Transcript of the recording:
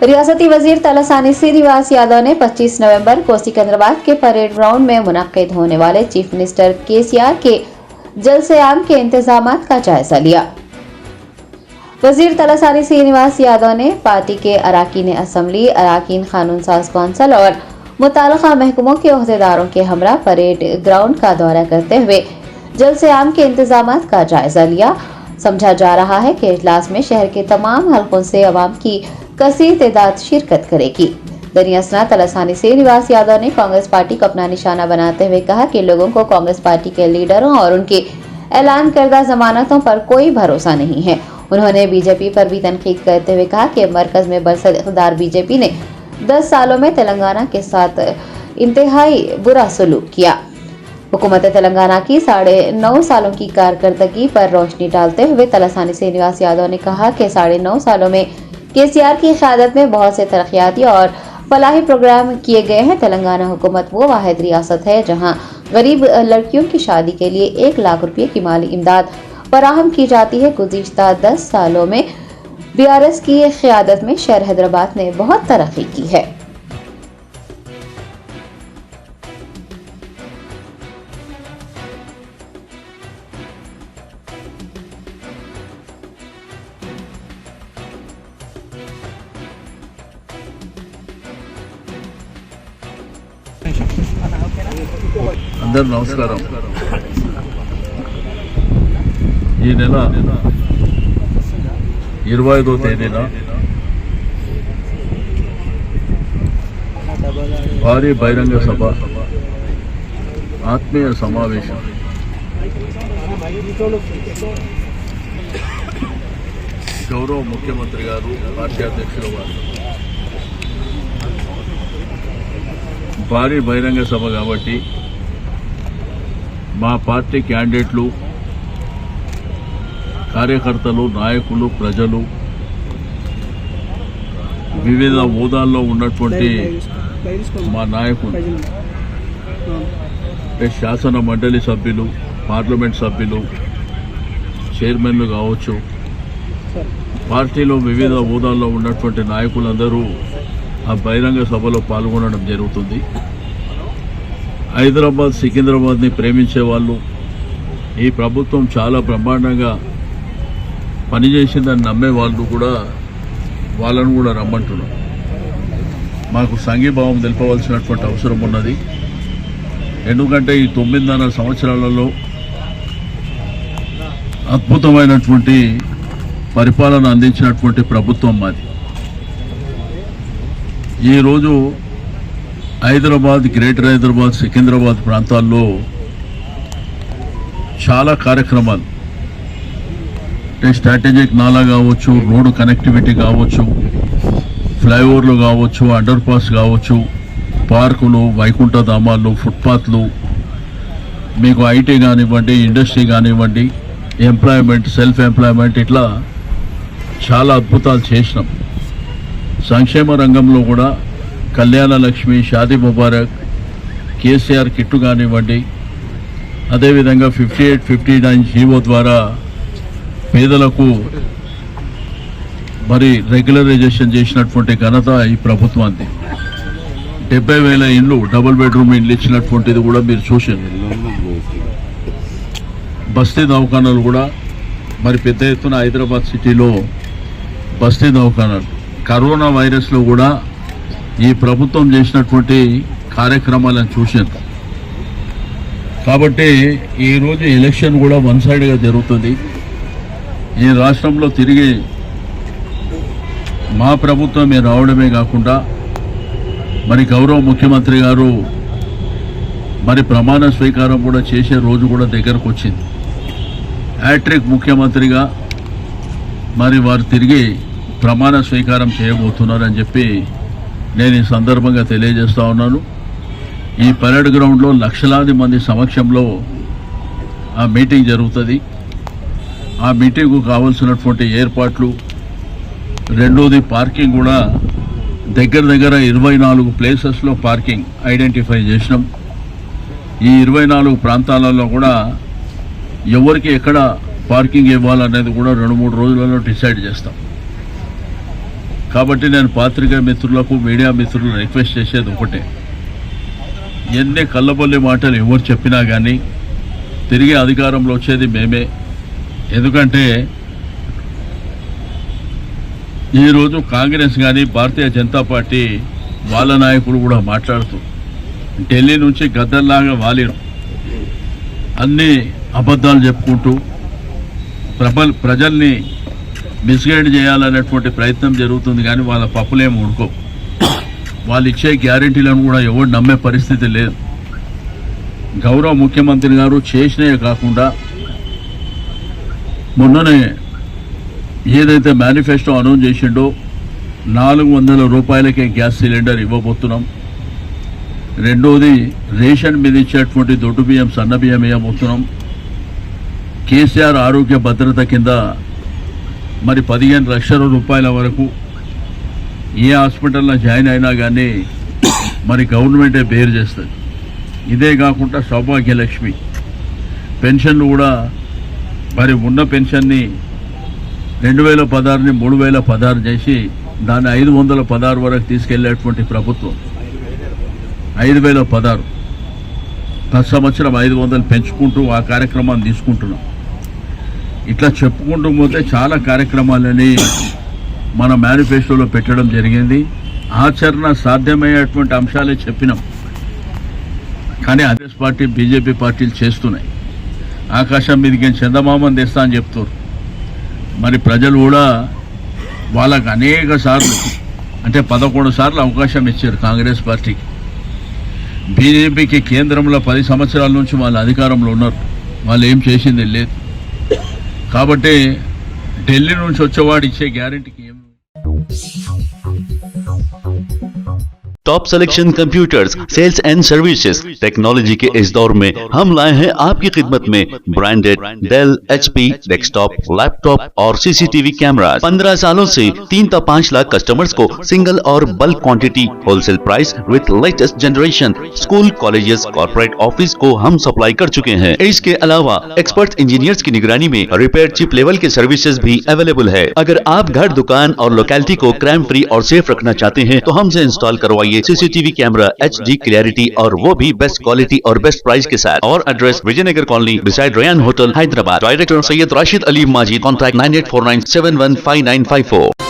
रियासती वजीर तलसानी श्रीनिवास यादव ने 25 नवंबर को सिकंदराबाद के परेड ग्राउंड में मुनक्किद होने वाले चीफ मिनिस्टर केसीआर के जलसे-आम के इंतजामात का जायजा लिया। वजीर तलसानी श्रीनिवास यादव ने पार्टी के अराकीन असम्बली, अराकीन कानून साज कौंसिल और मुताल्लिका महकमों के ओहदेदारों के हमरा परेड ग्राउंड का दौरा करते हुए जलसे-आम के इंतजामात का जायजा लिया। समझा जा रहा है कि इजलास में शहर के तमाम हलकों से अवाम की कसीर तादाद शिरकत करेगी। दरियासना तलसानी श्रीनिवास यादव ने कांग्रेस पार्टी को अपना निशाना बनाते हुए कहा कि लोगों को कांग्रेस पार्टी के लीडरों और उनके ऐलान करदा जमानतों पर कोई भरोसा नहीं है। उन्होंने बीजेपी पर भी तनकीद करते हुए कहा कि मरकज में बरसद इक़्तिदार बीजेपी ने 10 सालों में तेलंगाना के साथ इंतहाई बुरा सलूक किया। हुकूमत तेलंगाना की 9.5 सालों की कारकर्दगी पर रोशनी डालते हुए तलसानी श्रीनिवास यादव ने कहा कि 9.5 सालों में केसीआर की क़यादत में बहुत से तरक्याती और फलाही प्रोग्राम किए गए हैं। तेलंगाना हुकूमत वो वाहिद रियासत है जहां गरीब लड़कियों की शादी के लिए 1 लाख रुपये की माली इमदाद फराहम की जाती है। गुज़िश्ता 10 सालों में बीआरएस की क़यादत में शहर हैदराबाद ने बहुत तरक्की की है। అందరూ నమస్కారం. ఈ నెల 25వ తేదీన భారీ బహిరంగ సభ ఆత్మీయ సమావేశం గౌరవ ముఖ్యమంత్రి గారు, పార్టీ అధ్యక్షుల వారు భారీ బహిరంగ సభ కాబట్టి మా పార్టీ క్యాండిడేట్లు, కార్యకర్తలు, నాయకులు, ప్రజలు, వివిధ హోదాల్లో ఉన్నటువంటి మా నాయకులు, శాసన మండలి సభ్యులు, పార్లమెంట్ సభ్యులు, చైర్మన్లు కావచ్చు, పార్టీలో వివిధ హోదాల్లో ఉన్నటువంటి నాయకులందరూ ఆ బహిరంగ సభలో పాల్గొనడం జరుగుతుంది. హైదరాబాద్, సికింద్రాబాద్ని ప్రేమించే వాళ్ళు, ఈ ప్రభుత్వం చాలా బ్రహ్మాండంగా పనిచేసిందని నమ్మే వాళ్ళు కూడా వాళ్ళను కూడా రమ్మంటున్నాం. మాకు సంఘీభావం తెలుపవలసినటువంటి అవసరం ఉన్నది. ఎందుకంటే ఈ 9.5 సంవత్సరాలలో అద్భుతమైనటువంటి పరిపాలన అందించినటువంటి ప్రభుత్వం మాది. ఈరోజు హైదరాబాద్, గ్రేటర్ హైదరాబాద్, సికింద్రాబాద్ ప్రాంతాల్లో చాలా కార్యక్రమాలు, స్ట్రాటజిక్ నాలా కావచ్చు, రోడ్డు కనెక్టివిటీ కావచ్చు, ఫ్లైఓవర్లు కావచ్చు, అండర్ పాస్ కావచ్చు, పార్కులు, వైకుంఠ ధామాలు, ఫుట్పాత్లు, మీకు ఐటీ కానివ్వండి, ఇండస్ట్రీ కానివ్వండి, ఎంప్లాయ్మెంట్, సెల్ఫ్ ఎంప్లాయ్మెంట్, ఇట్లా చాలా అద్భుతాలు చేసినాం. సంక్షేమ రంగంలో కూడా కళ్యాణ లక్ష్మి, షాదీ ముబారక్, కేసీఆర్ కిట్టు కానివ్వండి, అదేవిధంగా 58-59 జీవో ద్వారా పేదలకు మరి రెగ్యులరైజేషన్ చేసినటువంటి ఘనత ఈ ప్రభుత్వానికి. 70,000 ఇండ్లు, డబుల్ బెడ్రూమ్ ఇండ్లు ఇచ్చినటువంటిది కూడా మీరు చూశారు. బస్తీ దవాఖానాలు కూడా మరి పెద్ద ఎత్తున హైదరాబాద్ సిటీలో బస్తీ దవాఖానాలు, కరోనా వైరస్లో కూడా ఈ ప్రభుత్వం చేసినటువంటి కార్యక్రమాలను చూశాను. కాబట్టి ఈరోజు ఎలక్షన్ కూడా వన్ సైడ్గా జరుగుతుంది. ఈ రాష్ట్రంలో తిరిగి మా ప్రభుత్వమే రావడమే కాకుండా మరి గౌరవ ముఖ్యమంత్రి గారు మరి ప్రమాణ స్వీకారం కూడా చేసే రోజు కూడా దగ్గరకు వచ్చింది. హ్యాట్రిక్ ముఖ్యమంత్రిగా మరి వారు తిరిగి ప్రమాణ స్వీకారం చేయబోతున్నారని చెప్పి నేను ఈ సందర్భంగా తెలియజేస్తా ఉన్నాను. ఈ పరేడ్ గ్రౌండ్లో లక్షలాది మంది సమక్షంలో ఆ మీటింగ్ జరుగుతుంది. ఆ మీటింగ్కు కావాల్సినటువంటి ఏర్పాట్లు, రెండోది పార్కింగ్ కూడా దగ్గర 24 ప్లేసెస్లో పార్కింగ్ ఐడెంటిఫై చేసినాం. ఈ 24 ప్రాంతాలలో కూడా ఎవరికి ఎక్కడ పార్కింగ్ ఇవ్వాలనేది కూడా 2-3 రోజులలో డిసైడ్ చేస్తాం. కాబట్టి నేను పాత్రికా మిత్రులకు, మీడియా మిత్రులకు రిక్వెస్ట్ చేసేది ఒకటే, ఎన్ని కళ్ళబొల్లి మాటలు ఎవరు చెప్పినా కానీ తిరిగి అధికారంలో వచ్చేది మేమే. ఎందుకంటే ఈరోజు కాంగ్రెస్ కానీ భారతీయ జనతా పార్టీ వాళ్ళ నాయకులు కూడా మాట్లాడుతూ ఢిల్లీ నుంచి గద్దల్లాగా వాలిరు, అన్ని అబద్ధాలు చెప్పుకుంటూ ప్రజల్ని మిస్గైడ్ చేయాలనేటువంటి ప్రయత్నం జరుగుతుంది. కానీ వాళ్ళ పప్పులేం ఉడుకో, వాళ్ళు ఇచ్చే గ్యారెంటీలను కూడా ఎవరు నమ్మే పరిస్థితి లేదు. గౌరవ ముఖ్యమంత్రి గారు చేసినవే కాకుండా మొన్ననే ఏదైతే మేనిఫెస్టో అనౌన్స్ చేసిండో 400 రూపాయలకే గ్యాస్ సిలిండర్ ఇవ్వబోతున్నాం. రెండోది రేషన్ మీద ఇచ్చేటువంటి దొడ్డు బియ్యం, సన్న బియ్యం ఇవ్వబోతున్నాం. కేసీఆర్ ఆరోగ్య భద్రత కింద మరి 15 లక్షల రూపాయల వరకు ఏ హాస్పిటల్లో జాయిన్ అయినా కానీ మరి గవర్నమెంటే బేర్ చేస్తుంది. ఇదే కాకుండా సౌభాగ్యలక్ష్మి పెన్షన్లు కూడా మరి ఉన్న పెన్షన్ని 2016ని 3016 చేసి దాన్ని 516 వరకు తీసుకెళ్లేటువంటి ప్రభుత్వం. 5016 ప్రతి సంవత్సరం 500 పెంచుకుంటూ ఆ కార్యక్రమాన్ని తీసుకుంటున్నాం. ఇట్లా చెప్పుకుంటూ పోతే చాలా కార్యక్రమాలని మన మేనిఫెస్టోలో పెట్టడం జరిగింది. ఆచరణ సాధ్యమయ్యేటువంటి అంశాలే చెప్పినాం. కానీ కాంగ్రెస్ పార్టీ, బీజేపీ పార్టీలు చేస్తున్నాయి. ఆకాశం మీదకి చందమామని తెస్తా అని చెప్తారు. మరి ప్రజలు కూడా వాళ్ళకు అనేక సార్లు అంటే 11 సార్లు అవకాశం ఇచ్చారు కాంగ్రెస్ పార్టీకి. బీజేపీకి కేంద్రంలో 10 సంవత్సరాల నుంచి వాళ్ళు అధికారంలో ఉన్నారు, వాళ్ళు ఏం చేసింది లేదు. కాబట్టి ఢిల్లీ నుంచి వచ్చేవాడు ఇచ్చే గ్యారెంటీకి ఏం top selection computers, sales and services, technology के इस दौर में हम लाए हैं आपकी खिदमत में branded Dell, HP, desktop, laptop और सीसीटीवी कैमरा। 15 सालों से 3 से 5 लाख कस्टमर्स को सिंगल और bulk quantity, wholesale price with latest generation, school, colleges, corporate office को हम सप्लाई कर चुके हैं। इसके अलावा एक्सपर्ट इंजीनियर्स की निगरानी में रिपेयर चिप लेवल के सर्विसेज भी अवेलेबल है। अगर आप घर, दुकान और लोकेलिटी को क्राइम फ्री और सेफ रखना चाहते हैं तो हमसे इंस्टॉल करवाइए सीसीटीवी कैमरा, HD क्लैरिटी और वो भी बेस्ट क्वालिटी और बेस्ट प्राइस के साथ। और address Vijayanagar colony beside Ryan hotel, Hyderabad. Director Syed Rashid Ali Majid. Contact 9849715954।